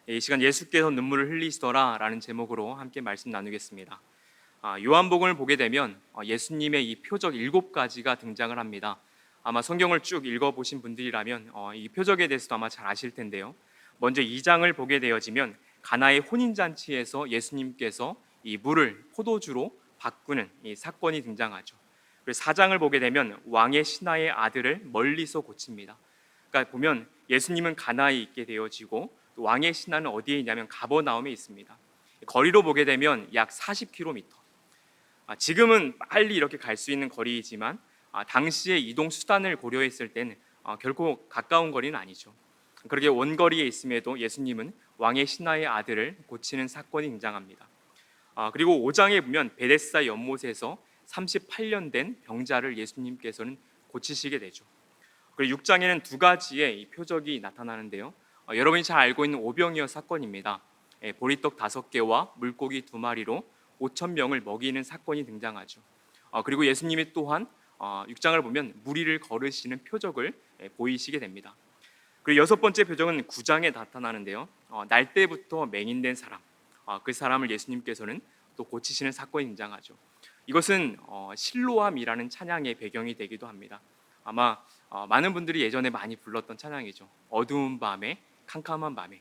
이 시간 예수께서 눈물을 흘리시더라라는 제목으로 함께 말씀 나누겠습니다. 요한복음을 보게 되면 예수님의 이 표적 7가지가 등장을 합니다. 아마 성경을 쭉 읽어보신 분들이라면 이 표적에 대해서도 아마 잘 아실 텐데요. 먼저 2장을 보게 되어지면 가나의 혼인잔치에서 예수님께서 이 물을 포도주로 바꾸는 이 사건이 등장하죠. 그리고 4장을 보게 되면 왕의 신하의 아들을 멀리서 고칩니다. 그러니까 보면 예수님은 가나에 있게 되어지고 또 왕의 신하는 어디에 있냐면 가버나움에 있습니다. 거리로 보게 되면 약 40km. 지금은 빨리 이렇게 갈 수 있는 거리이지만 당시의 이동 수단을 고려했을 때는 결코 가까운 거리는 아니죠. 그렇게 원거리에 있음에도 예수님은 왕의 신하의 아들을 고치는 사건이 등장합니다. 그리고 5장에 보면 베데스다 연못에서 38년 된 병자를 예수님께서는 고치시게 되죠. 그리고 6장에는 2가지의 이 표적이 나타나는데요. 여러분이 잘 알고 있는 오병이어 사건입니다. 보리떡 5개와 물고기 2마리로 5,000명을 먹이는 사건이 등장하죠. 그리고 예수님이 또한 6장을 보면 무리를 걸으시는 표적을 보이시게 됩니다. 그리고 6번째 표적은 9장에 나타나는데요. 날 때부터 맹인된 사람, 그 사람을 예수님께서는 또 고치시는 사건이 등장하죠. 이것은 실로암이라는 찬양의 배경이 되기도 합니다. 아마 많은 분들이 예전에 많이 불렀던 찬양이죠. 어두운 밤에 캄캄한 밤에,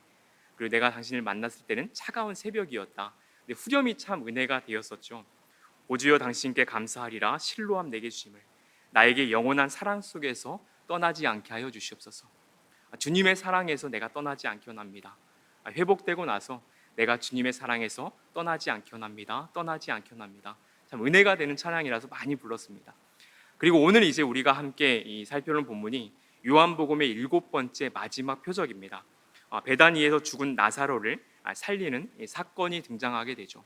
그리고 내가 당신을 만났을 때는 차가운 새벽이었다. 근데 후렴이 참 은혜가 되었었죠. 오주여 당신께 감사하리라 실로암 내게 주심을, 나에게 영원한 사랑 속에서 떠나지 않게 하여 주시옵소서. 주님의 사랑에서 내가 떠나지 않게 원합니다. 회복되고 나서 내가 주님의 사랑에서 떠나지 않게 원합니다. 떠나지 않게 원합니다. 참 은혜가 되는 찬양이라서 많이 불렀습니다. 그리고 오늘 이제 우리가 함께 살펴볼 본문이 요한복음의 7번째 마지막 표적입니다. 베다니에서 죽은 나사로를 살리는 사건이 등장하게 되죠.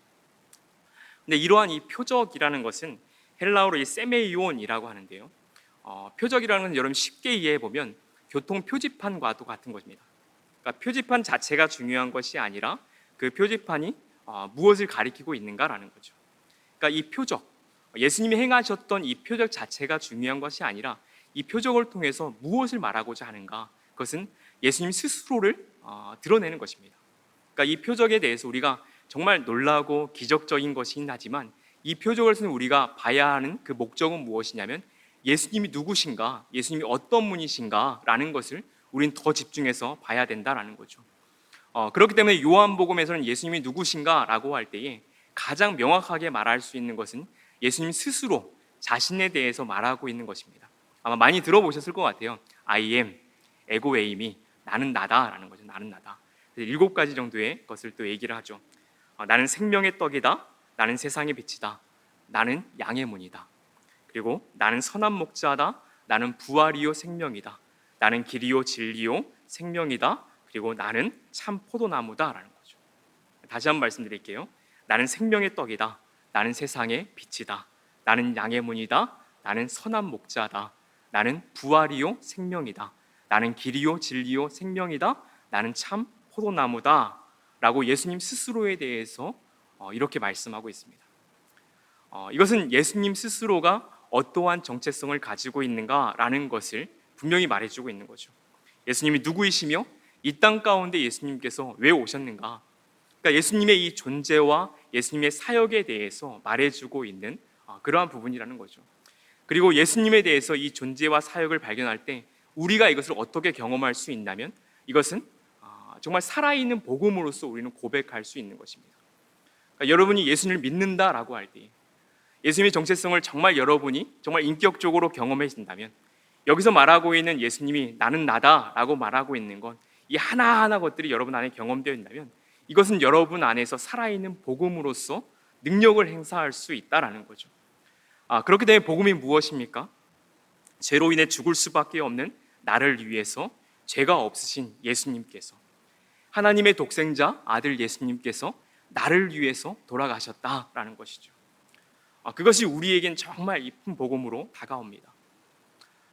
근데 이러한 이 표적이라는 것은 헬라어로 이 세메이온이라고 하는데요. 표적이라는 건 여러분 쉽게 이해해 보면 교통 표지판과도 같은 것입니다. 그러니까 표지판 자체가 중요한 것이 아니라 그 표지판이 무엇을 가리키고 있는가라는 거죠. 그러니까 이 표적, 예수님이 행하셨던 이 표적 자체가 중요한 것이 아니라 이 표적을 통해서 무엇을 말하고자 하는가, 그것은 예수님 스스로를 드러내는 것입니다. 그러니까 이 표적에 대해서 우리가 정말 놀라고 기적적인 것이긴 하지만 이 표적을 통해 우리가 봐야 하는 그 목적은 무엇이냐면 예수님이 누구신가, 예수님이 어떤 분이신가 라는 것을 우리는 더 집중해서 봐야 된다라는 거죠. 그렇기 때문에 요한복음에서는 예수님이 누구신가 라고 할 때에 가장 명확하게 말할 수 있는 것은 예수님 스스로 자신에 대해서 말하고 있는 것입니다. 아마 많이 들어보셨을 것 같아요. I am, 에고 에임이 나는 나다라는 거죠. 나는 나다. 7가지 정도의 것을 또 얘기를 하죠. 나는 생명의 떡이다. 나는 세상의 빛이다. 나는 양의 문이다. 그리고 나는 선한 목자다. 나는 부활이요 생명이다. 나는 길이요 진리요 생명이다. 그리고 나는 참 포도나무다라는 거죠. 다시 한번 말씀드릴게요. 나는 생명의 떡이다. 나는 세상의 빛이다. 나는 양의 문이다. 나는 선한 목자다. 나는 부활이요 생명이다. 나는 길이요 진리요 생명이다. 나는 참 포도나무다 라고 예수님 스스로에 대해서 이렇게 말씀하고 있습니다. 이것은 예수님 스스로가 어떠한 정체성을 가지고 있는가라는 것을 분명히 말해주고 있는 거죠. 예수님이 누구이시며 이 땅 가운데 예수님께서 왜 오셨는가, 그러니까 예수님의 이 존재와 예수님의 사역에 대해서 말해주고 있는 그러한 부분이라는 거죠. 그리고 예수님에 대해서 이 존재와 사역을 발견할 때 우리가 이것을 어떻게 경험할 수 있냐면 이것은 정말 살아있는 복음으로서 우리는 고백할 수 있는 것입니다. 그러니까 여러분이 예수님을 믿는다라고 할 때 예수님의 정체성을 정말 여러분이 정말 인격적으로 경험해진다면 여기서 말하고 있는 예수님이 나는 나다라고 말하고 있는 건 이 하나하나 것들이 여러분 안에 경험되어 있다면 이것은 여러분 안에서 살아있는 복음으로서 능력을 행사할 수 있다라는 거죠. 그렇기 때문에 복음이 무엇입니까? 죄로 인해 죽을 수밖에 없는 나를 위해서 죄가 없으신 예수님께서, 하나님의 독생자 아들 예수님께서 나를 위해서 돌아가셨다라는 것이죠. 그것이 우리에겐 정말 이쁜 복음으로 다가옵니다.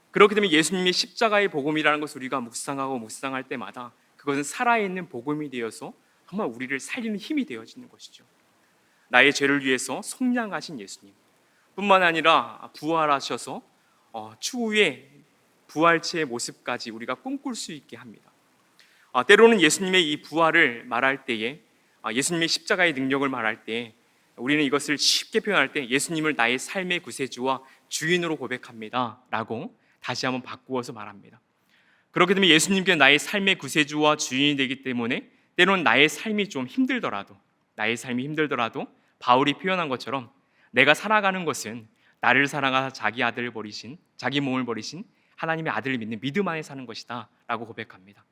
그렇기 때문에 예수님의 십자가의 복음이라는 것을 우리가 묵상하고 묵상할 때마다 그것은 살아있는 복음이 되어서 정말 우리를 살리는 힘이 되어지는 것이죠. 나의 죄를 위해서 속량하신 예수님 뿐만 아니라 부활하셔서 추후에 부활체의 모습까지 우리가 꿈꿀 수 있게 합니다. 때로는 예수님의 이 부활을 말할 때에, 예수님의 십자가의 능력을 말할 때 우리는 이것을 쉽게 표현할 때 예수님을 나의 삶의 구세주와 주인으로 고백합니다 라고 다시 한번 바꾸어서 말합니다. 그렇게 되면 예수님께 나의 삶의 구세주와 주인이 되기 때문에 때로는 나의 삶이 좀 힘들더라도, 바울이 표현한 것처럼 내가 살아가는 것은 나를 사랑하사 자기 몸을 버리신 하나님의 아들을 믿는 믿음 안에 사는 것이다 라고 고백합니다.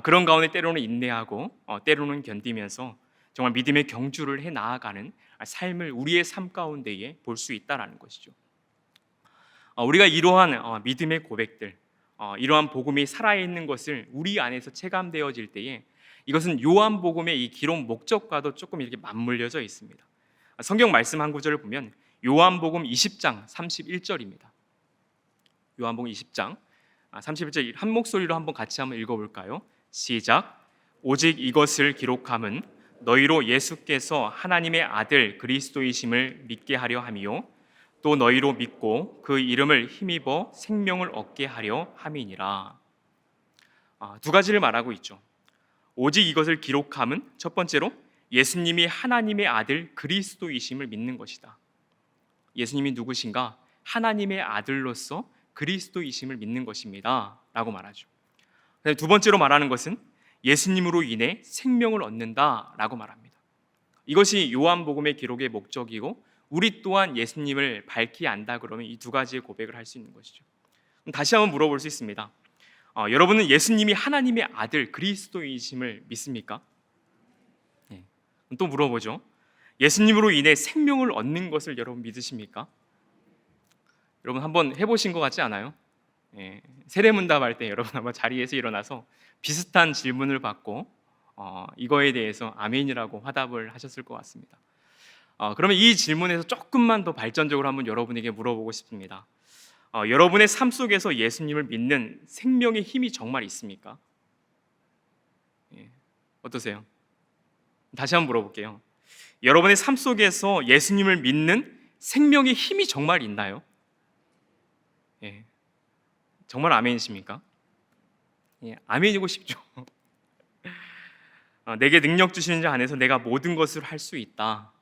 그런 가운데 때로는 인내하고 때로는 견디면서 정말 믿음의 경주를 해 나아가는 삶을 우리의 삶 가운데에 볼 수 있다라는 것이죠. 우리가 이러한 믿음의 고백들, 이러한 복음이 살아있는 것을 우리 안에서 체감되어질 때에 이것은 요한복음의 이 기록 목적과도 조금 이렇게 맞물려져 있습니다. 성경 말씀 한 구절을 보면 요한복음 20장 31절입니다. 요한복음 20장 31절 한 목소리로 한번 같이 한번 읽어볼까요? 시작. 오직 이것을 기록함은 너희로 예수께서 하나님의 아들 그리스도이심을 믿게 하려 함이요 또 너희로 믿고 그 이름을 힘입어 생명을 얻게 하려 함이니라. 두 가지를 말하고 있죠. 오직 이것을 기록함은 첫 번째로 예수님이 하나님의 아들 그리스도이심을 믿는 것이다. 예수님이 누구신가? 하나님의 아들로서 그리스도이심을 믿는 것입니다 라고 말하죠. 두 번째로 말하는 것은 예수님으로 인해 생명을 얻는다 라고 말합니다. 이것이 요한복음의 기록의 목적이고 우리 또한 예수님을 밝히 안다 그러면 이 두 가지의 고백을 할 수 있는 것이죠. 다시 한번 물어볼 수 있습니다. 여러분은 예수님이 하나님의 아들 그리스도이심을 믿습니까? 네. 또 물어보죠. 예수님으로 인해 생명을 얻는 것을 여러분 믿으십니까? 여러분 한번 해보신 것 같지 않아요? 세례문답 할 때 여러분 아마 자리에서 일어나서 비슷한 질문을 받고 이거에 대해서 아멘이라고 화답을 하셨을 것 같습니다. 그러면 이 질문에서 조금만 더 발전적으로 한번 여러분에게 물어보고 싶습니다. 여러분의 삶 속에서 예수님을 믿는 생명의 힘이 정말 있습니까? 어떠세요? 다시 한번 물어볼게요. 여러분의 삶 속에서 예수님을 믿는 생명의 힘이 정말 있나요? 정말 아멘이십니까? 아멘이고 싶죠. 내게 능력 주시는 자 안에서 내가 모든 것을 할 수 있다.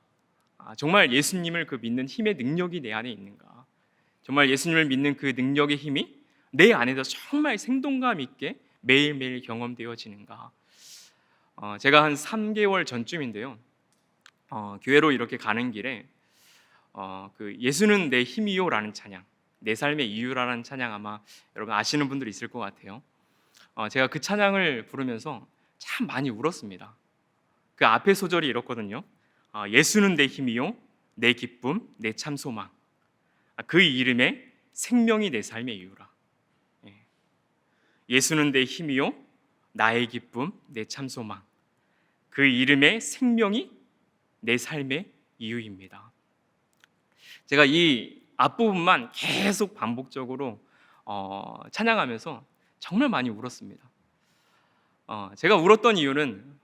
정말 예수님을 그 믿는 힘의 능력이 내 안에 있는가? 정말 예수님을 믿는 그 능력의 힘이 내 안에서 정말 생동감 있게 매일매일 경험되어지는가? 제가 한 3개월 전쯤인데요. 교회로 이렇게 가는 길에 그 예수는 내 힘이요라는 찬양, 내 삶의 이유라는 찬양 아마 여러분 아시는 분들이 있을 것 같아요. 제가 그 찬양을 부르면서 참 많이 울었습니다. 그 앞에 소절이 이렇거든요. 예수는 내 힘이요 내 기쁨 내 참 소망 그 이름에 생명이 내 삶의 이유라. 예수는 내 힘이요 나의 기쁨 내 참 소망 그 이름에 생명이 내 삶의 이유입니다. 제가 이 앞부분만 계속 반복적으로 찬양하면서 정말 많이 울었습니다. 제가 울었던 이유는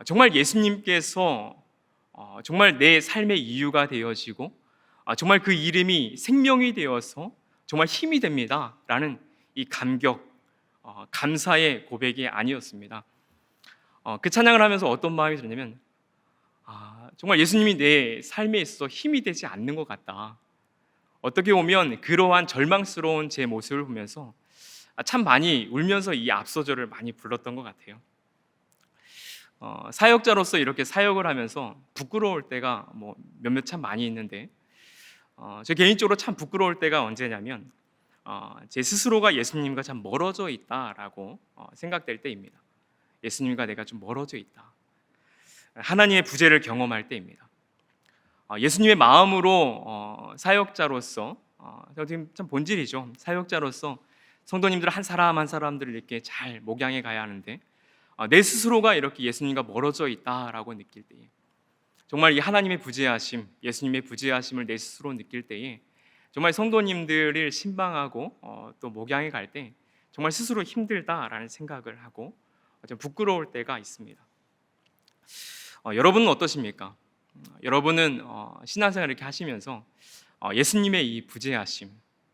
정말 예수님께서 정말 내 삶의 이유가 되어지고 정말 그 이름이 생명이 되어서 정말 힘이 됩니다 라는 이 감격, 감사의 고백이 아니었습니다. 그 찬양을 하면서 어떤 마음이 들었냐면 정말 예수님이 내 삶에 있어서 힘이 되지 않는 것 같다. 어떻게 보면 그러한 절망스러운 제 모습을 보면서 참 많이 울면서 이 앞소절을 많이 불렀던 것 같아요. 사역자로서 이렇게 사역을 하면서 부끄러울 때가 뭐 몇몇 참 많이 있는데 저 개인적으로 참 부끄러울 때가 언제냐면 제 스스로가 예수님과 참 멀어져 있다라고 생각될 때입니다. 예수님과 내가 좀 멀어져 있다. 하나님의 부재를 경험할 때입니다. 예수님의 마음으로 사역자로서 지금 참 본질이죠. 사역자로서 성도님들 한 사람 한 사람들을 이렇게 잘 목양해 가야 하는데 내 스스로가 이렇게 예수님과 멀어져 있다라고 느낄 때에 정말 이 하나님의 부재하심, 예수님의 부재하심을 내 스스로 느낄 때에 정말 성도님들을 신방하고 또 목양해 갈 때 정말 스스로 힘들다라는 생각을 하고 좀 부끄러울 때가 있습니다. 여러분은 어떠십니까? 여러분은 신앙생활 이렇게 하시면서 예수님의 이 부재하심,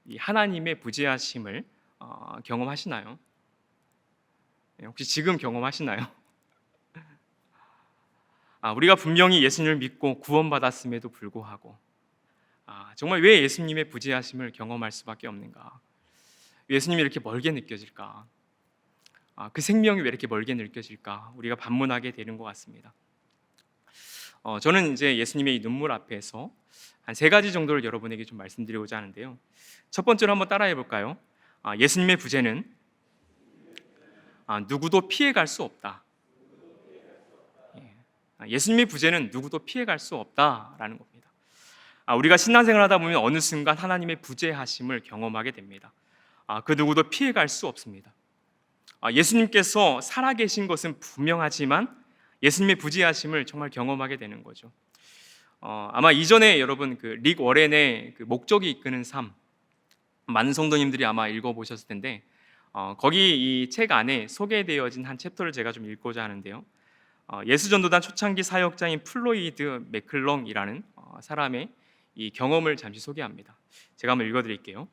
이 하나님의 부재하심을 경험하시나요? 혹시 지금 경험하시나요? 우리가 분명히 예수님을 믿고 구원받았음에도 불구하고 정말 왜 예수님의 부재하심을 경험할 수밖에 없는가? 예수님이 이렇게 멀게 느껴질까? 그 생명이 왜 이렇게 멀게 느껴질까? 우리가 반문하게 되는 것 같습니다. 저는 이제 예수님의 이 눈물 앞에서 한 3가지 정도를 여러분에게 좀 말씀드리고자 하는데요. 첫 번째로 한번 따라해 볼까요? 예수님의 부재는 누구도 피해갈 수 없다. 예수님의 부재는 누구도 피해갈 수 없다라는 겁니다. 우리가 신앙생활 하다 보면 어느 순간 하나님의 부재하심을 경험하게 됩니다. 그 누구도 피해갈 수 없습니다. 예수님께서 살아계신 것은 분명하지만 예수님의 부재하심을 정말 경험하게 되는 거죠. 아마 이전에 여러분 릭 워렌의 목적이 이끄는 삶, 많은 성도님들이 아마 읽어보셨을 텐데 거기 이 책 안에 소개되어진 한 챕터를 제가 좀 읽고자 하는데요. 예수전도단 초창기 사역자인 플로이드 맥클렁이라는 사람의 이 경험을 잠시 소개합니다. 제가 한번 읽어드릴게요.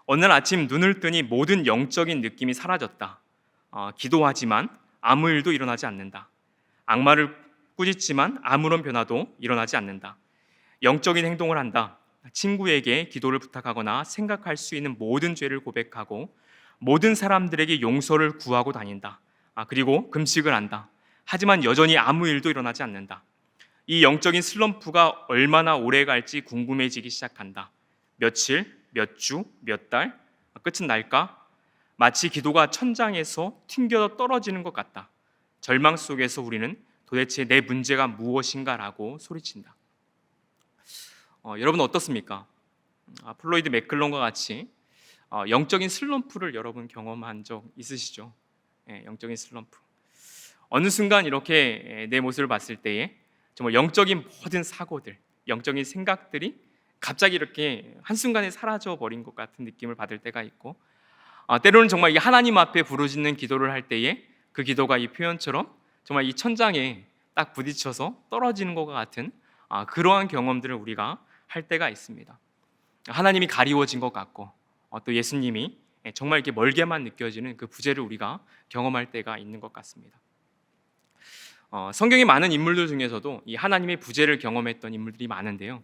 어느 날 아침 눈을 뜨니 모든 영적인 느낌이 사라졌다. 기도하지만 아무 일도 일어나지 않는다. 악마를 꾸짖지만 아무런 변화도 일어나지 않는다. 영적인 행동을 한다. 친구에게 기도를 부탁하거나 생각할 수 있는 모든 죄를 고백하고 모든 사람들에게 용서를 구하고 다닌다. 그리고 금식을 한다. 하지만 여전히 아무 일도 일어나지 않는다. 이 영적인 슬럼프가 얼마나 오래 갈지 궁금해지기 시작한다. 며칠, 몇 주, 몇 달, 끝은 날까? 마치 기도가 천장에서 튕겨 떨어지는 것 같다. 절망 속에서 우리는 도대체 내 문제가 무엇인가라고 소리친다. 여러분 어떻습니까? 플로이드 맥클런과 같이 영적인 슬럼프를 여러분 경험한 적 있으시죠? 영적인 슬럼프. 어느 순간 이렇게 내 모습을 봤을 때에 정말 영적인 모든 사고들, 영적인 생각들이 갑자기 이렇게 한순간에 사라져 버린 것 같은 느낌을 받을 때가 있고, 때로는 정말 이 하나님 앞에 부르짖는 기도를 할 때에 그 기도가 이 표현처럼 정말 이 천장에 딱 부딪혀서 떨어지는 것과 같은 그러한 경험들을 우리가 할 때가 있습니다. 하나님이 가리워진 것 같고 또 예수님이 정말 이렇게 멀게만 느껴지는 그 부재를 우리가 경험할 때가 있는 것 같습니다. 성경의 많은 인물들 중에서도 이 하나님의 부재를 경험했던 인물들이 많은데요.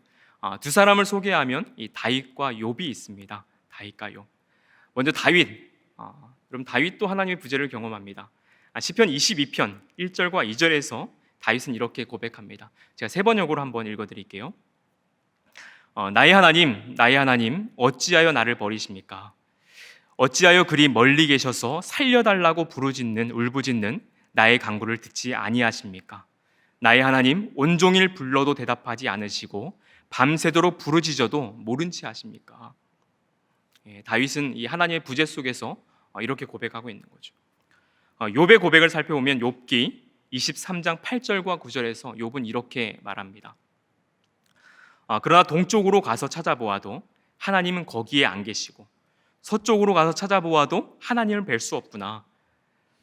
두 사람을 소개하면 이 다윗과 욥이 있습니다. 다윗과 욥. 먼저 다윗. 그럼 다윗도 하나님의 부재를 경험합니다. 시편 22편 1절과 2절에서 다윗은 이렇게 고백합니다. 제가 3번역으로 한번 읽어드릴게요. 나의 하나님, 어찌하여 나를 버리십니까? 어찌하여 그리 멀리 계셔서 살려달라고 부르짖는 울부짖는 나의 간구를 듣지 아니하십니까? 나의 하나님, 온종일 불러도 대답하지 않으시고 밤새도록 부르짖어도 모른 채 하십니까? 다윗은 이 하나님의 부재 속에서 이렇게 고백하고 있는 거죠. 욥의 고백을 살펴보면 욥기 23장 8절과 9절에서 욥은 이렇게 말합니다. 그러나 동쪽으로 가서 찾아보아도 하나님은 거기에 안 계시고 서쪽으로 가서 찾아보아도 하나님을 뵐 수 없구나.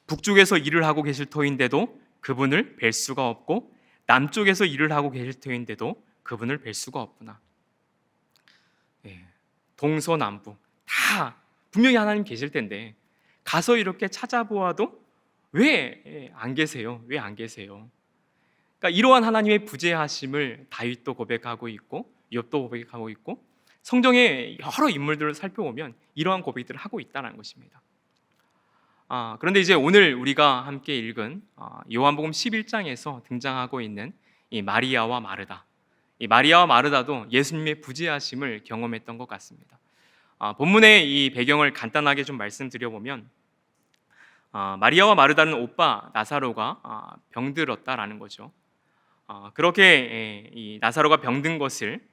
북쪽에서 일을 하고 계실 터인데도 그분을 뵐 수가 없고 남쪽에서 일을 하고 계실 터인데도 그분을 뵐 수가 없구나. 동서남북 다 분명히 하나님 계실 텐데 가서 이렇게 찾아보아도 왜 안 계세요? 왜 안 계세요? 그러니까 이러한 하나님의 부재하심을 다윗도 고백하고 있고 욥도 고백하고 있고 성경의 여러 인물들을 살펴보면 이러한 고백들을 하고 있다는 것입니다. 그런데 이제 오늘 우리가 함께 읽은 요한복음 11장에서 등장하고 있는 이 마리아와 마르다. 이 마리아와 마르다도 예수님의 부재하심을 경험했던 것 같습니다. 본문의 이 배경을 간단하게 좀 말씀드려보면 마리아와 마르다는 오빠 나사로가 병들었다라는 거죠. 그렇게 이 나사로가 병든 것을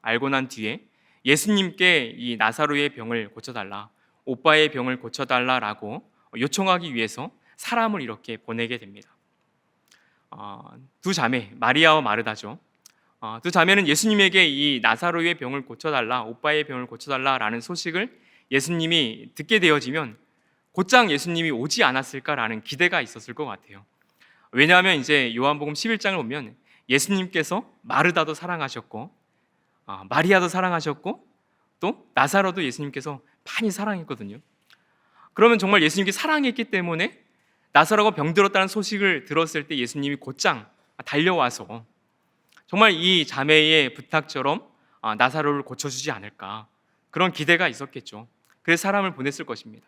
알고 난 뒤에 예수님께 이 나사로의 병을 고쳐달라, 오빠의 병을 고쳐달라라고 요청하기 위해서 사람을 이렇게 보내게 됩니다. 두 자매 마리아와 마르다죠. 두 자매는 예수님에게 이 나사로의 병을 고쳐달라, 오빠의 병을 고쳐달라라는 소식을 예수님이 듣게 되어지면 곧장 예수님이 오지 않았을까라는 기대가 있었을 것 같아요. 왜냐하면 이제 요한복음 11장을 보면 예수님께서 마르다도 사랑하셨고 마리아도 사랑하셨고 또 나사로도 예수님께서 많이 사랑했거든요. 그러면 정말 예수님께 사랑했기 때문에 나사로가 병들었다는 소식을 들었을 때 예수님이 곧장 달려와서 정말 이 자매의 부탁처럼 나사로를 고쳐주지 않을까, 그런 기대가 있었겠죠. 그래서 사람을 보냈을 것입니다.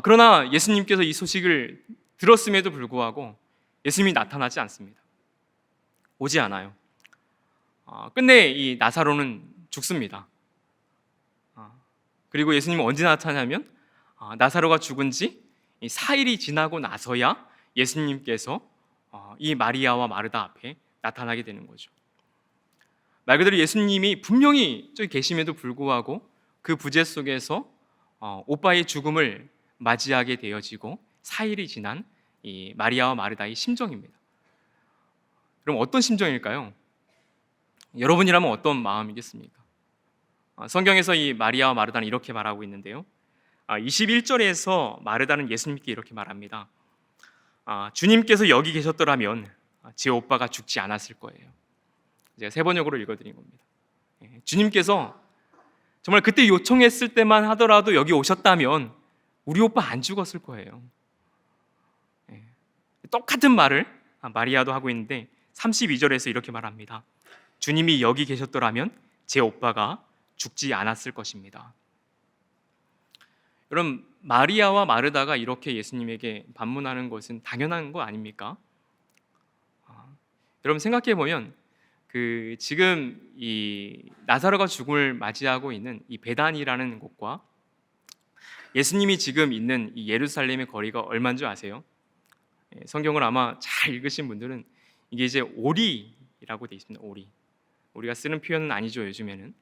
그러나 예수님께서 이 소식을 들었음에도 불구하고 예수님이 나타나지 않습니다. 오지 않아요. 끝내 이 나사로는 죽습니다. 그리고 예수님은 언제 나타나냐면 나사로가 죽은 지 4일이 지나고 나서야 예수님께서 이 마리아와 마르다 앞에 나타나게 되는 거죠. 말 그대로 예수님이 분명히 저기 계심에도 불구하고 그 부재 속에서 오빠의 죽음을 맞이하게 되어지고 4일이 지난 이 마리아와 마르다의 심정입니다. 그럼 어떤 심정일까요? 여러분이라면 어떤 마음이겠습니까? 성경에서 이 마리아와 마르다는 이렇게 말하고 있는데요. 21절에서 마르다는 예수님께 이렇게 말합니다. 주님께서 여기 계셨더라면 제 오빠가 죽지 않았을 거예요. 제가 세 번역으로 읽어드린 겁니다. 주님께서 정말 그때 요청했을 때만 하더라도 여기 오셨다면 우리 오빠 안 죽었을 거예요. 똑같은 말을 마리아도 하고 있는데 32절에서 이렇게 말합니다. 주님이 여기 계셨더라면 제 오빠가 죽지 않았을 것입니다. 여러분, 마리아와 마르다가 이렇게 예수님에게 반문하는 것은 당연한 거 아닙니까? 여러분 생각해 보면 지금 이 나사로가 죽음을 맞이하고 있는 이 베단이라는 곳과 예수님이 지금 있는 이 예루살렘의 거리가 얼마인 줄 아세요? 성경을 아마 잘 읽으신 분들은 이게 이제 오리라고 되어 있습니다. 오리. 우리가 쓰는 표현은 아니죠, 요즘에는.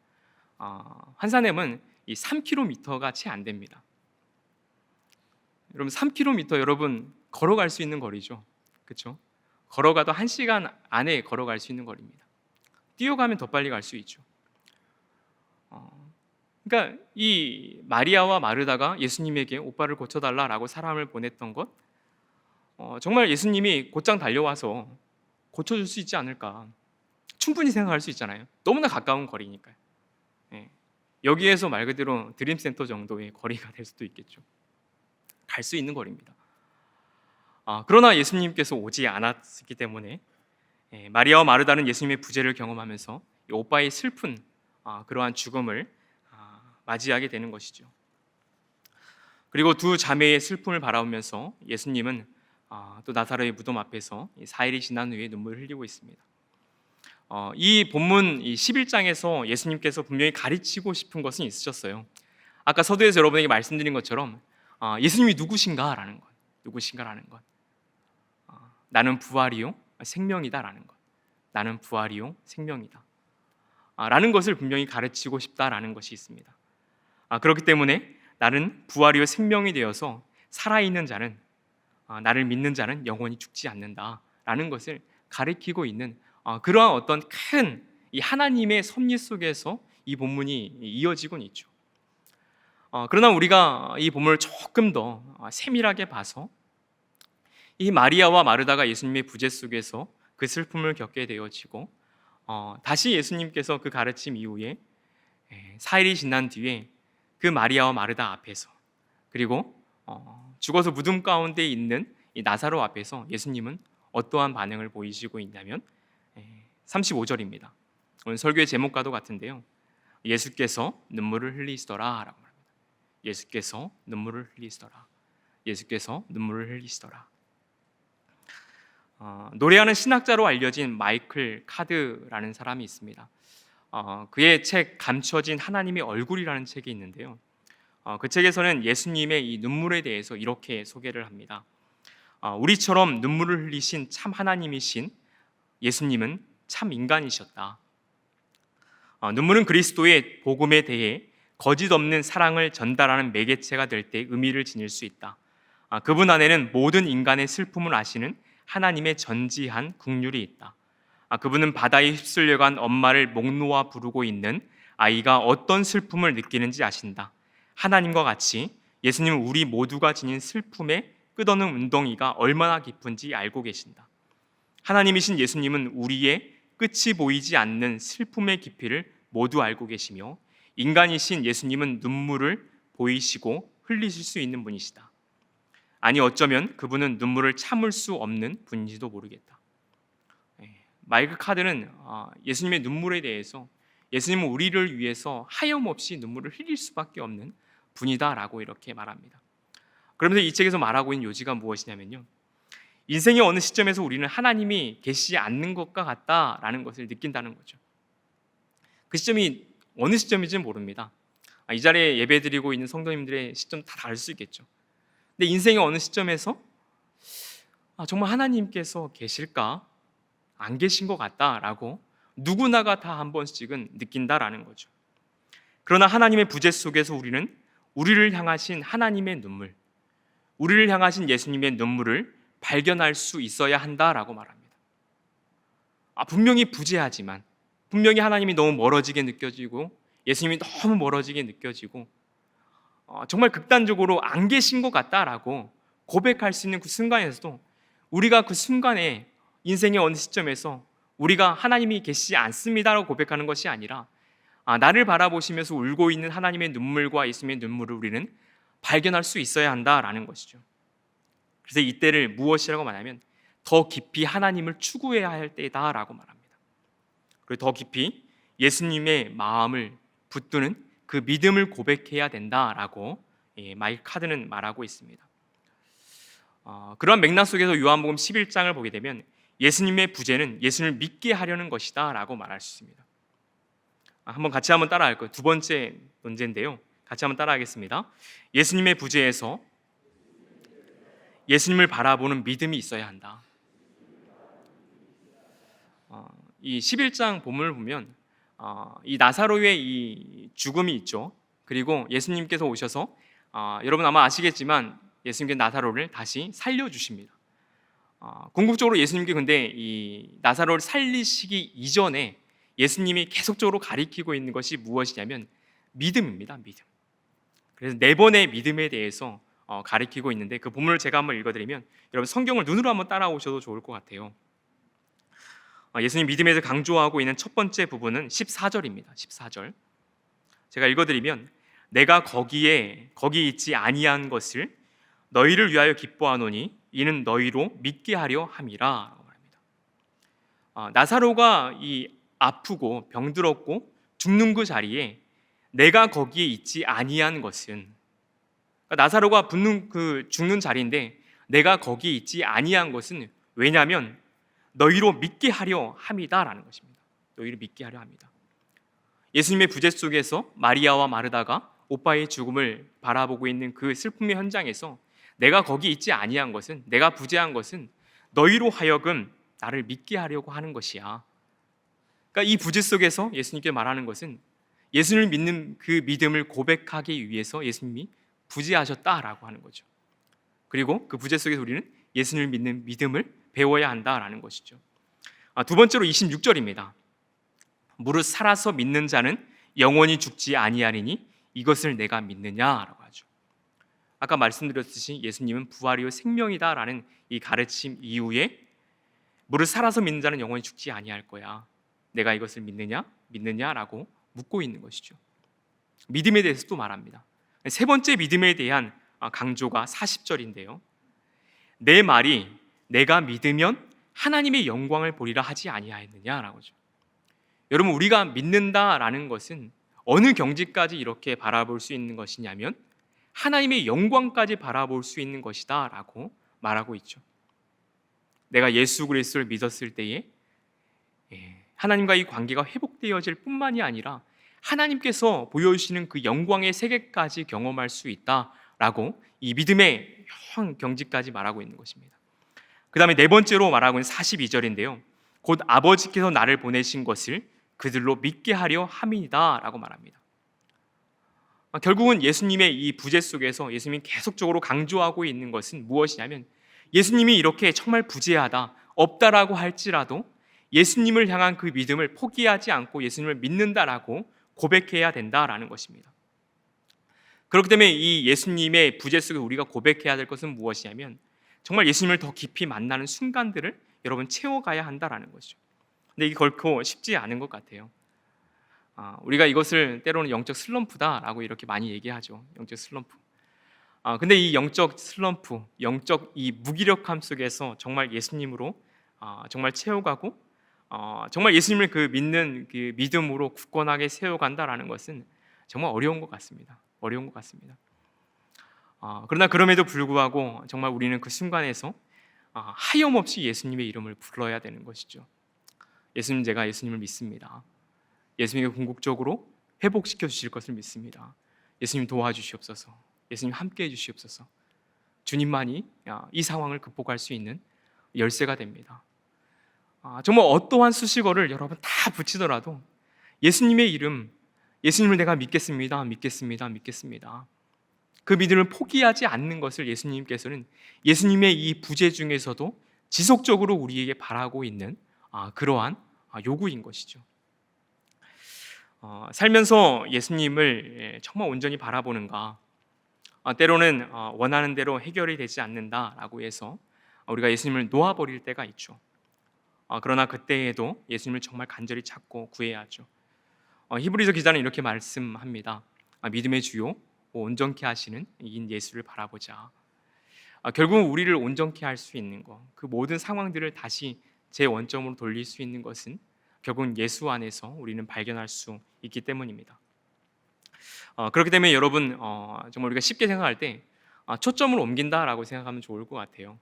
한사nem은 이 3km가 채 안 됩니다. 여러분 3km 여러분 걸어갈 수 있는 거리죠, 그렇죠? 걸어가도 1시간 안에 걸어갈 수 있는 거리입니다. 뛰어가면 더 빨리 갈 수 있죠. 그러니까 이 마리아와 마르다가 예수님에게 오빠를 고쳐달라라고 사람을 보냈던 것, 정말 예수님이 곧장 달려와서 고쳐줄 수 있지 않을까, 충분히 생각할 수 있잖아요. 너무나 가까운 거리니까요. 여기에서 말 그대로 드림센터 정도의 거리가 될 수도 있겠죠. 갈 수 있는 거리입니다. 그러나 예수님께서 오지 않았기 때문에 마리아와 마르다는 예수님의 부재를 경험하면서 이 오빠의 슬픈 그러한 죽음을 맞이하게 되는 것이죠. 그리고 두 자매의 슬픔을 바라보면서 예수님은 또 나사로의 무덤 앞에서 4일이 지난 후에 눈물을 흘리고 있습니다. 이 본문 11장에서 예수님께서 분명히 가르치고 싶은 것은 있으셨어요. 아까 서두에서 여러분에게 말씀드린 것처럼 예수님이 누구신가라는 것, 나는 부활이요 생명이다라는 것, 나는 부활이요 생명이다 라는 것을 분명히 가르치고 싶다라는 것이 있습니다. 그렇기 때문에 나는 부활이요 생명이 되어서 살아있는 자는, 나를 믿는 자는 영원히 죽지 않는다라는 것을 가르치고 있는 그러한 어떤 큰 이 하나님의 섭리 속에서 이 본문이 이어지곤 있죠. 그러나 우리가 이 본문을 조금 더 세밀하게 봐서 이 마리아와 마르다가 예수님의 부재 속에서 그 슬픔을 겪게 되어지고 다시 예수님께서 그 가르침 이후에 4일이 지난 뒤에 그 마리아와 마르다 앞에서, 그리고 죽어서 무덤 가운데 있는 이 나사로 앞에서 예수님은 어떠한 반응을 보이시고 있냐면 35절입니다. 오늘 설교의 제목과도 같은데요. 예수께서 눈물을 흘리시더라 라고 말합니다. 예수께서 눈물을 흘리시더라. 예수께서 눈물을 흘리시더라. 노래하는 신학자로 알려진 마이클 카드라는 사람이 있습니다. 그의 책 감춰진 하나님의 얼굴이라는 책이 있는데요. 그 책에서는 예수님의 이 눈물에 대해서 이렇게 소개를 합니다. 우리처럼 눈물을 흘리신 참 하나님이신 예수님은 참 인간이셨다. 눈물은 그리스도의 복음에 대해 거짓 없는 사랑을 전달하는 매개체가 될 때 의미를 지닐 수 있다. 그분 안에는 모든 인간의 슬픔을 아시는 하나님의 전지한 긍휼이 있다. 그분은 바다에 휩쓸려간 엄마를 목 놓아 부르고 있는 아이가 어떤 슬픔을 느끼는지 아신다. 하나님과 같이 예수님은 우리 모두가 지닌 슬픔의 끝없는 운동이가 얼마나 깊은지 알고 계신다. 하나님이신 예수님은 우리의 끝이 보이지 않는 슬픔의 깊이를 모두 알고 계시며 인간이신 예수님은 눈물을 보이시고 흘리실 수 있는 분이시다. 아니 어쩌면 그분은 눈물을 참을 수 없는 분인지도 모르겠다. 마이크 카드는 예수님의 눈물에 대해서 예수님은 우리를 위해서 하염없이 눈물을 흘릴 수밖에 없는 분이다라고 이렇게 말합니다. 그러면서 이 책에서 말하고 있는 요지가 무엇이냐면요, 인생의 어느 시점에서 우리는 하나님이 계시지 않는 것과 같다라는 것을 느낀다는 거죠. 그 시점이 어느 시점인지는 모릅니다. 이 자리에 예배드리고 있는 성도님들의 시점 다 다를 수 있겠죠. 근데 인생의 어느 시점에서 정말 하나님께서 계실까? 안 계신 것 같다라고 누구나가 다 한 번씩은 느낀다라는 거죠. 그러나 하나님의 부재 속에서 우리는 우리를 향하신 하나님의 눈물, 우리를 향하신 예수님의 눈물을 발견할 수 있어야 한다라고 말합니다. 분명히 부재하지만, 분명히 하나님이 너무 멀어지게 느껴지고 예수님이 너무 멀어지게 느껴지고 정말 극단적으로 안 계신 것 같다라고 고백할 수 있는 그 순간에서도 우리가 그 순간에 인생의 어느 시점에서 우리가 하나님이 계시지 않습니다라고 고백하는 것이 아니라 나를 바라보시면서 울고 있는 하나님의 눈물과 예수님의 눈물을 우리는 발견할 수 있어야 한다라는 것이죠. 그래서 이때를 무엇이라고 말하면 더 깊이 하나님을 추구해야 할 때다라고 말합니다. 그리고 더 깊이 예수님의 마음을 붙드는 그 믿음을 고백해야 된다라고 마이크 카드는 말하고 있습니다. 그러한 맥락 속에서 요한복음 11장을 보게 되면 예수님의 부재는 예수님을 믿게 하려는 것이다 라고 말할 수 있습니다. 같이 한번 따라할 거예요. 두 번째 논제인데요, 같이 한번 따라하겠습니다. 예수님의 부재에서 예수님을 바라보는 믿음이 있어야 한다. 이 11장 본문을 보면 이 나사로의 이 죽음이 있죠. 그리고 예수님께서 오셔서 여러분 아마 아시겠지만 예수님께서 나사로를 다시 살려주십니다. 궁극적으로 예수님께 근데 이 나사로를 살리시기 이전에 예수님이 계속적으로 가리키고 있는 것이 무엇이냐면 믿음입니다. 믿음. 그래서 4번의 믿음에 대해서 가리키고 있는데 그 본문을 제가 한번 읽어드리면 여러분 성경을 눈으로 한번 따라오셔도 좋을 것 같아요. 예수님 믿음에서 강조하고 있는 첫 번째 부분은 14절입니다. 14절 제가 읽어드리면 내가 거기 있지 아니한 것을 너희를 위하여 기뻐하노니 이는 너희로 믿게 하려 함이라 라고 말합니다. 나사로가 이 아프고 병들었고 죽는 그 자리에 내가 거기에 있지 아니한 것은, 그러니까 나사로가 죽는 자리인데 내가 거기에 있지 아니한 것은 왜냐하면 너희로 믿게 하려 함이다라는 것입니다. 너희를 믿게 하려 합니다. 예수님의 부재 속에서 마리아와 마르다가 오빠의 죽음을 바라보고 있는 그 슬픔의 현장에서 내가 거기 있지 아니한 것은, 내가 부재한 것은 너희로 하여금 나를 믿게 하려고 하는 것이야. 그러니까 이 부재 속에서 예수님께 말하는 것은 예수님을 믿는 그 믿음을 고백하기 위해서 예수님이 부재하셨다라고 하는 거죠. 그리고 그 부재 속에서 우리는 예수님을 믿는 믿음을 배워야 한다라는 것이죠. 두 번째로 26절입니다. 무릇 살아서 믿는 자는 영원히 죽지 아니하리니 이것을 내가 믿느냐라고 하죠. 아까 말씀드렸듯이 예수님은 부활이요 생명이다라는 이 가르침 이후에 무릇 살아서 믿는 자는 영원히 죽지 아니할 거야. 내가 이것을 믿느냐라고 묻고 있는 것이죠. 믿음에 대해서 또 말합니다. 세 번째 믿음에 대한 강조가 40절인데요. 내 말이 내가 믿으면 하나님의 영광을 보리라 하지 아니하였느냐라고 하죠. 여러분 우리가 믿는다라는 것은 어느 경지까지 이렇게 바라볼 수 있는 것이냐면 하나님의 영광까지 바라볼 수 있는 것이다 라고 말하고 있죠. 내가 예수 그리스도를 믿었을 때에 하나님과 이 관계가 회복되어질 뿐만이 아니라 하나님께서 보여주시는 그 영광의 세계까지 경험할 수 있다라고 이 믿음의 경지까지 말하고 있는 것입니다. 그 다음에 네 번째로 말하고 있는 42절인데요. 곧 아버지께서 나를 보내신 것을 그들로 믿게 하려 함이다 라고 말합니다. 결국은 예수님의 이 부재 속에서 예수님이 계속적으로 강조하고 있는 것은 무엇이냐면 예수님이 이렇게 정말 부재하다, 없다라고 할지라도 예수님을 향한 그 믿음을 포기하지 않고 예수님을 믿는다라고 고백해야 된다라는 것입니다. 그렇기 때문에 이 예수님의 부재 속에 우리가 고백해야 될 것은 무엇이냐면 정말 예수님을 더 깊이 만나는 순간들을 여러분 채워가야 한다라는 것이죠. 근데 이게 결코 쉽지 않은 것 같아요. 우리가 이것을 때로는 영적 슬럼프다라고 이렇게 많이 얘기하죠. 영적 슬럼프. 근데 이 영적 슬럼프, 영적 이 무기력함 속에서 정말 예수님으로 정말 채워가고 정말 예수님을 그 믿는 그 믿음으로 굳건하게 세워간다라는 것은 정말 어려운 것 같습니다. 어려운 것 같습니다. 그러나 그럼에도 불구하고 정말 우리는 그 순간에서 하염없이 예수님의 이름을 불러야 되는 것이죠. 예수님, 제가 예수님을 믿습니다. 예수님이 궁극적으로 회복시켜 주실 것을 믿습니다. 예수님 도와주시옵소서. 예수님 함께해 주시옵소서. 주님만이 이 상황을 극복할 수 있는 열쇠가 됩니다. 정말 어떠한 수식어를 여러분 다 붙이더라도 예수님의 이름, 예수님을 내가 믿겠습니다, 믿겠습니다, 믿겠습니다. 그 믿음을 포기하지 않는 것을 예수님께서는 예수님의 이 부재 중에서도 지속적으로 우리에게 바라고 있는 그러한 요구인 것이죠. 살면서 예수님을 정말 온전히 바라보는가? 때로는 원하는 대로 해결이 되지 않는다라고 해서 우리가 예수님을 놓아버릴 때가 있죠. 그러나 그때에도 예수님을 정말 간절히 찾고 구해야 하죠. 히브리서 기자는 이렇게 말씀합니다. 믿음의 주요 온전케 하시는 이 예수를 바라보자. 결국 우리를 온전케 할 수 있는 것, 그 모든 상황들을 다시 제 원점으로 돌릴 수 있는 것은 결국은 예수 안에서 우리는 발견할 수 있기 때문입니다. 그렇기 때문에 여러분 정말 우리가 쉽게 생각할 때 초점을 옮긴다라고 생각하면 좋을 것 같아요.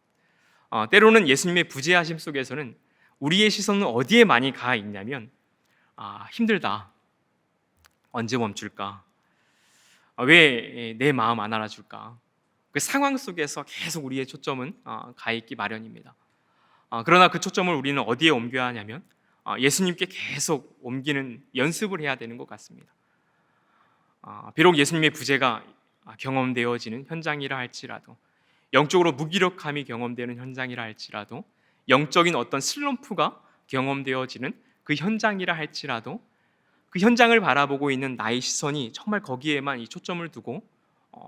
때로는 예수님의 부재하심 속에서는 우리의 시선은 어디에 많이 가 있냐면 힘들다, 언제 멈출까, 왜 내 마음 안 알아줄까, 그 상황 속에서 계속 우리의 초점은 가 있기 마련입니다. 그러나 그 초점을 우리는 어디에 옮겨야 하냐면 예수님께 계속 옮기는 연습을 해야 되는 것 같습니다. 비록 예수님의 부재가 경험되어지는 현장이라 할지라도, 영적으로 무기력함이 경험되는 현장이라 할지라도, 영적인 어떤 슬럼프가 경험되어지는 그 현장이라 할지라도 그 현장을 바라보고 있는 나의 시선이 정말 거기에만 이 초점을 두고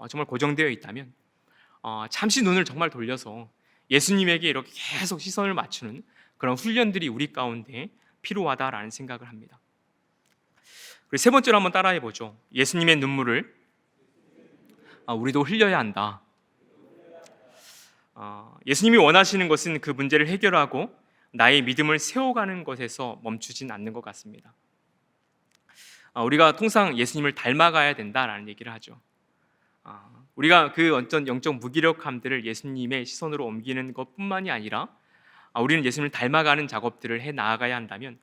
정말 고정되어 있다면 잠시 눈을 정말 돌려서 예수님에게 이렇게 계속 시선을 맞추는 그런 훈련들이 우리 가운데 필요하다라는 생각을 합니다. 그리고 세 번째로 한번 따라해 보죠. 예수님의 눈물을 우리도 흘려야 한다. 예수님이 원하시는 것은 그 문제를 해결하고 나의 믿음을 세워가는 것에서 멈추진 않는 것 같습니다. 우리가 통상 예수님을 닮아가야 된다라는 얘기를 하죠. 우리가 그 어떤 영적 무기력함들을 예수님의 시선으로 옮기는 것뿐만이 아니라 우리는 예수님을 닮아가는 작업들을 해 나아가야 한다면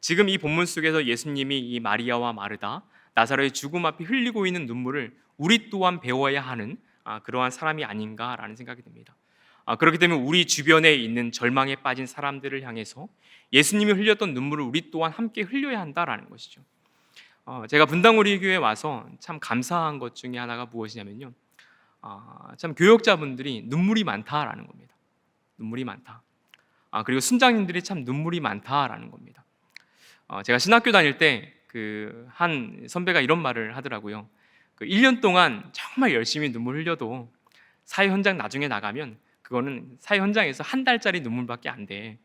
지금 이 본문 속에서 예수님이 이 마리아와 마르다, 나사로의 죽음 앞에 흘리고 있는 눈물을 우리 또한 배워야 하는 그러한 사람이 아닌가라는 생각이 듭니다. 그렇기 때문에 우리 주변에 있는 절망에 빠진 사람들을 향해서 예수님이 흘렸던 눈물을 우리 또한 함께 흘려야 한다라는 것이죠. 제가 분당 우리 교회에 와서 참 감사한 것 중에 하나가 무엇이냐면요, 참 교역자분들이 눈물이 많다라는 겁니다. 눈물이 많다. 그리고 순장님들이 참 눈물이 많다라는 겁니다. 제가 신학교 다닐 때 그 한 선배가 이런 말을 하더라고요. 그 1년 동안 정말 열심히 눈물 흘려도 사회 현장 나중에 나가면 그거는 사회 현장에서 한 달짜리 눈물밖에 안 돼.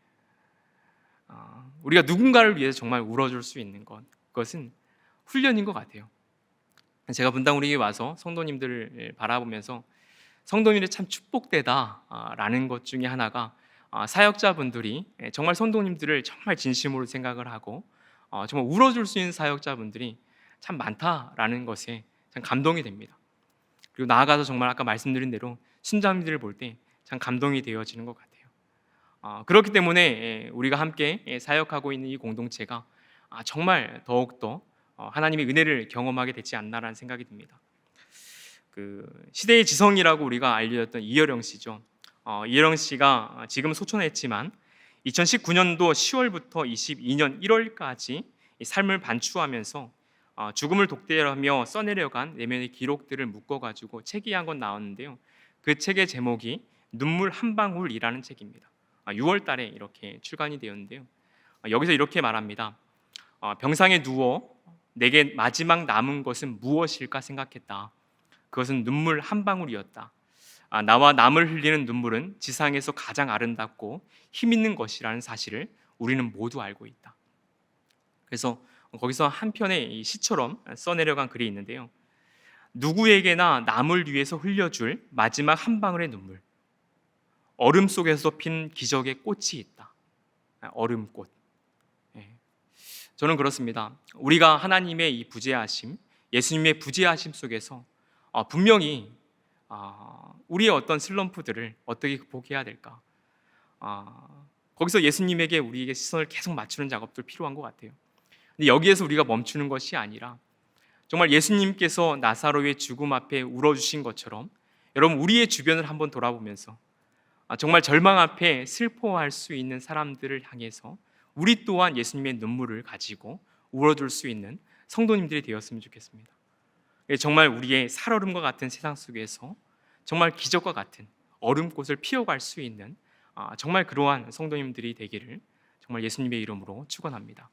우리가 누군가를 위해서 정말 울어줄 수 있는 것, 그것은 훈련인 것 같아요. 제가 분당 우리에 와서 성도님들을 바라보면서 성도님들이 참 축복되다라는 것 중에 하나가 사역자분들이 정말 성도님들을 정말 진심으로 생각을 하고 정말 울어줄 수 있는 사역자분들이 참 많다라는 것에 참 감동이 됩니다. 그리고 나아가서 정말 아까 말씀드린 대로 신자님들을 볼 때 참 감동이 되어지는 것 같아요. 그렇기 때문에 우리가 함께 사역하고 있는 이 공동체가 정말 더욱더 하나님의 은혜를 경험하게 되지 않나라는 생각이 듭니다. 그 시대의 지성이라고 우리가 알려졌던 이여령 씨죠. 이여령 씨가 지금 소천했지만 2019년도 10월부터 22년 1월까지 삶을 반추하면서 죽음을 독대하며 써내려간 내면의 기록들을 묶어가지고 책이 한 권 나왔는데요. 그 책의 제목이 눈물 한 방울이라는 책입니다. 6월 달에 이렇게 출간이 되었는데요. 여기서 이렇게 말합니다. 병상에 누워 내게 마지막 남은 것은 무엇일까 생각했다. 그것은 눈물 한 방울이었다. 나와 남을 흘리는 눈물은 지상에서 가장 아름답고 힘 있는 것이라는 사실을 우리는 모두 알고 있다. 그래서 거기서 한 편의 이 시처럼 써내려간 글이 있는데요. 누구에게나 남을 위해서 흘려줄 마지막 한 방울의 눈물. 얼음 속에서 핀 기적의 꽃이 있다. 얼음꽃. 예. 저는 그렇습니다. 우리가 하나님의 이 부재하심, 예수님의 부재하심 속에서 분명히 우리의 어떤 슬럼프들을 어떻게 극복해야 될까? 거기서 예수님에게 우리에게 시선을 계속 맞추는 작업도 필요한 것 같아요. 근데 여기에서 우리가 멈추는 것이 아니라 정말 예수님께서 나사로의 죽음 앞에 울어주신 것처럼 여러분 우리의 주변을 한번 돌아보면서 정말 절망 앞에 슬퍼할 수 있는 사람들을 향해서 우리 또한 예수님의 눈물을 가지고 울어줄 수 있는 성도님들이 되었으면 좋겠습니다. 정말 우리의 살얼음과 같은 세상 속에서 정말 기적과 같은 얼음꽃을 피워갈 수 있는 정말 그러한 성도님들이 되기를 정말 예수님의 이름으로 축원합니다.